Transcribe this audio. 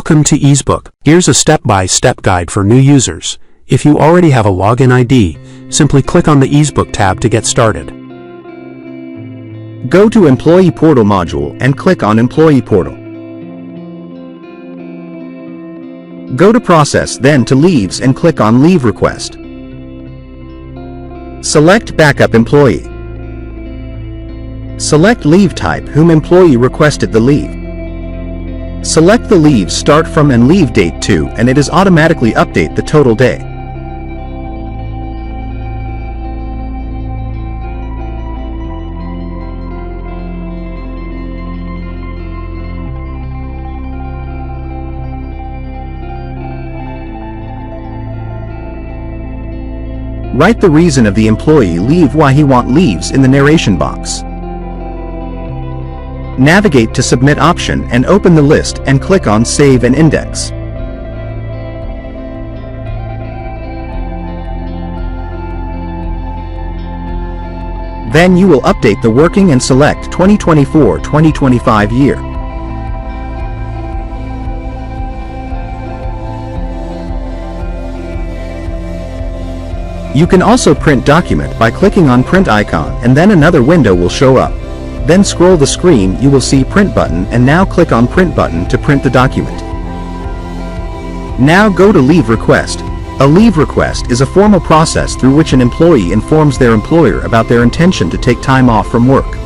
Welcome to EEZBOOK. Here's a step-by-step guide for new users. If you already have a login ID, simply click on the EEZBOOK tab to get started. Go to Employee Portal module and click on Employee Portal. Go to Process, then to Leaves and click on Leave Request. Select Backup Employee. Select Leave Type, whom employee requested the leave. Select the leave start from and leave date to, and it is automatically update the total day. Write the reason of the employee leave, why he want leaves, in the narration box. Navigate to Submit option and open the list and click on Save and Index. Then you will update the working and select 2024-2025 year. You can also print document by clicking on Print icon, and then another window will show up. Then scroll the screen, you will see Print button, and now click on Print button to print the document. Now go to Leave Request. A leave request is a formal process through which an employee informs their employer about their intention to take time off from work.